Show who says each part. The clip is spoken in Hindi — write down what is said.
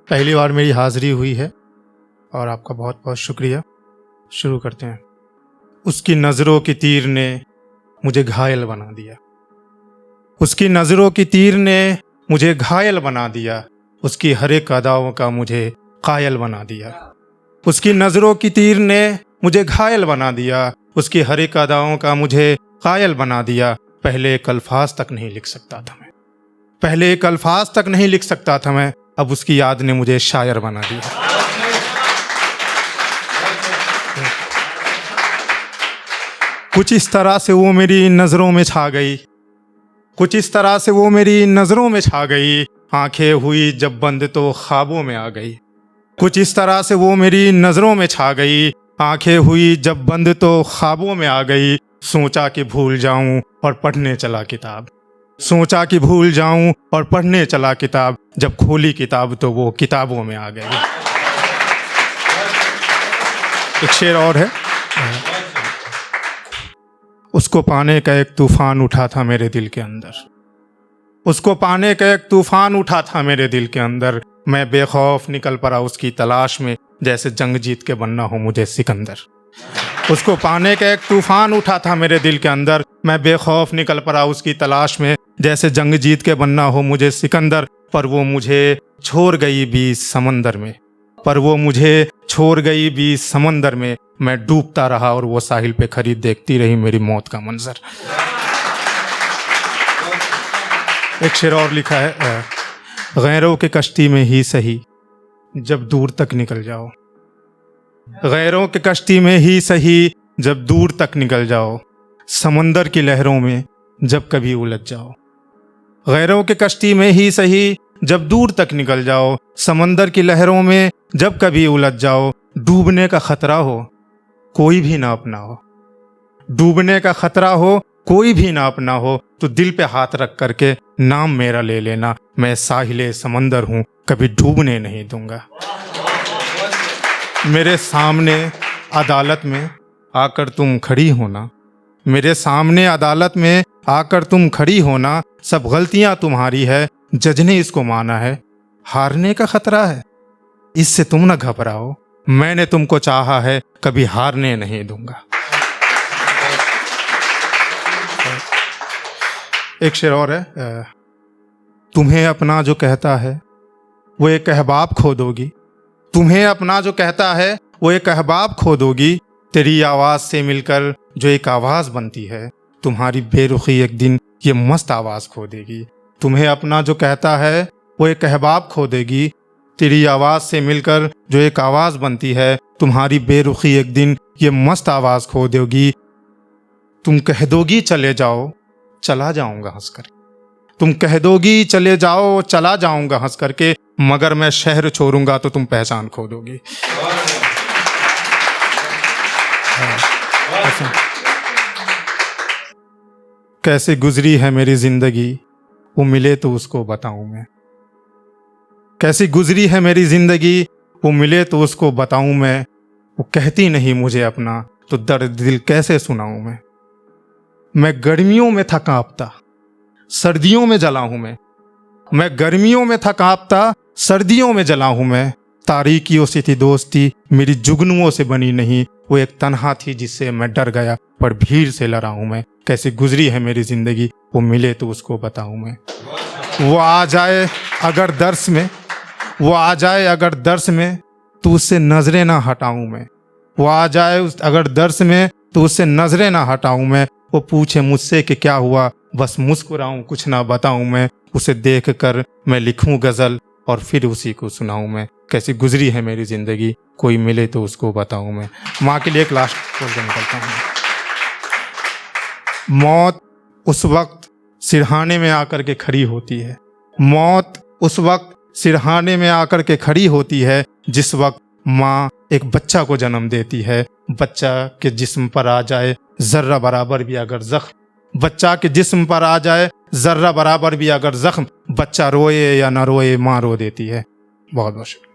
Speaker 1: पहली बार मेरी हाज़िरी हुई है और आपका बहुत बहुत शुक्रिया। शुरू करते हैं। उसकी नज़रों की तीर ने मुझे घायल बना दिया। उसकी नज़रों की तीर ने मुझे घायल बना दिया। उसकी हर एक अदाओं का मुझे कायल बना दिया। उसकी नज़रों की तीर ने मुझे घायल बना दिया। उसकी हर एक अदाओं का मुझे कायल बना दिया। पहले एक अल्फाज तक नहीं लिख सकता था मैं। पहले एक अल्फाज तक नहीं लिख सकता था मैं। अब उसकी याद ने मुझे शायर बना दिया। कुछ इस तरह से वो मेरी नज़रों में छा गई। कुछ इस तरह से वो मेरी नज़रों में छा गई। आंखें हुई जब बंद तो ख्वाबों में आ गई। कुछ इस तरह से वो मेरी नज़रों में छा गई। आंखें हुई जब बंद तो ख्वाबों में आ गई। सोचा कि भूल जाऊं और पढ़ने चला किताब। सोचा कि भूल जाऊं और पढ़ने चला किताब। जब खोली किताब तो वो किताबों में आ गई। एक शेर और है। उसको पाने का एक तूफान उठा था मेरे दिल के अंदर। उसको पाने का एक तूफान उठा था मेरे दिल के अंदर। मैं बेखौफ निकल पड़ा उसकी तलाश में, जैसे जंग जीत के बनना हो मुझे सिकंदर। उसको पाने का एक तूफान उठा था मेरे दिल के अंदर। मैं बेखौफ निकल पड़ा उसकी तलाश में, जैसे जंग जीत के बनना हो मुझे सिकंदर। पर वो मुझे छोड़ गई बीच समंदर में। पर वो मुझे छोड़ गई बीच समंदर में। मैं डूबता रहा और वो साहिल पे खड़ी देखती रही मेरी मौत का मंजर। एक शेर और लिखा है। गैरों के कश्ती में ही सही जब दूर तक निकल जाओ। गैरों के कश्ती में ही सही जब दूर तक निकल जाओ। समंदर की लहरों में जब कभी उलझ जाओ। गैरों के कश्ती में ही सही जब दूर तक निकल जाओ। समंदर की लहरों में जब कभी उलझ जाओ। डूबने का खतरा हो कोई भी ना अपना हो। डूबने का खतरा हो कोई भी ना अपना हो। तो दिल पे हाथ रख करके नाम मेरा ले लेना। मैं साहिले समंदर हूँ, कभी डूबने नहीं दूंगा। मेरे सामने अदालत में आकर तुम खड़ी होना। मेरे सामने अदालत में आकर तुम खड़ी होना। सब गलतियां तुम्हारी है, जज ने इसको माना है। हारने का खतरा है, इससे तुम ना घबराओ। मैंने तुमको चाहा है, कभी हारने नहीं दूंगा। एक शेर और है। तुम्हें अपना जो कहता है वो एक अहबाब खो दोगी। तुम्हें अपना जो कहता है वो एक अहबाब खो दोगी। तेरी आवाज़ से मिलकर जो एक आवाज़ बनती है, तुम्हारी बेरुखी एक दिन ये मस्त आवाज़ खो देगी। तुम्हें अपना जो कहता है वो एक अहबाब खो देगी। तेरी आवाज़ से मिलकर जो एक आवाज़ बनती है, तुम्हारी बेरुखी एक दिन ये मस्त आवाज़ खो देगी। तुम कह दोगी चले जाओ, चला जाऊंगा हंस कर। तुम कह दोगी चले जाओ, चला जाऊंगा हंस करके। मगर मैं शहर छोड़ूंगा तो तुम पहचान खो दोगी। कैसे गुजरी है मेरी जिंदगी, वो मिले तो उसको बताऊं मैं। कैसी गुजरी है मेरी जिंदगी, वो मिले तो उसको बताऊं मैं। वो कहती नहीं मुझे अपना, तो दर्द दिल कैसे सुनाऊं मैं। मैं गर्मियों में था कांपता, सर्दियों में जला हूं मैं गर्मियों में था कांपता, सर्दियों में जला हूं मैं। तारीकियों से थी दोस्ती, मेरी जुगनुओं से बनी नहीं। वो एक तन्हा थी जिससे मैं डर गया, पर भीड़ से लड़ा हूं मैं। कैसे गुजरी है मेरी जिंदगी, वो मिले तो उसको बताऊं मैं। वो आ जाए अगर दर्स में, वो आ जाए अगर दर्स में, तो उससे नजरें ना हटाऊं मैं। वो आ जाए अगर दर्स में, तो उससे नजरें ना हटाऊं मैं। वो पूछे मुझसे कि क्या हुआ, बस मुस्कुराऊं, कुछ ना बताऊं मैं। उसे देख कर मैं लिखूं गजल और फिर उसी को सुनाऊं मैं। कैसी गुजरी है मेरी जिंदगी, कोई मिले तो उसको बताऊं मैं। माँ के लिए एक लास्ट बोल के निकलता हूँ। मौत उस वक्त सिरहाने में आकर के खड़ी होती है। मौत उस वक्त सिरहाने में आकर के खड़ी होती है, जिस वक्त माँ एक बच्चा को जन्म देती है। बच्चा के जिस्म पर आ जाए जर्रा बराबर भी अगर जख्म, बच्चा के जिस्म पर आ जाए जर्रा बराबर भी अगर जख्म, बच्चा रोए या ना रोए माँ रो देती है। बहुत बहुत शुक्रिया।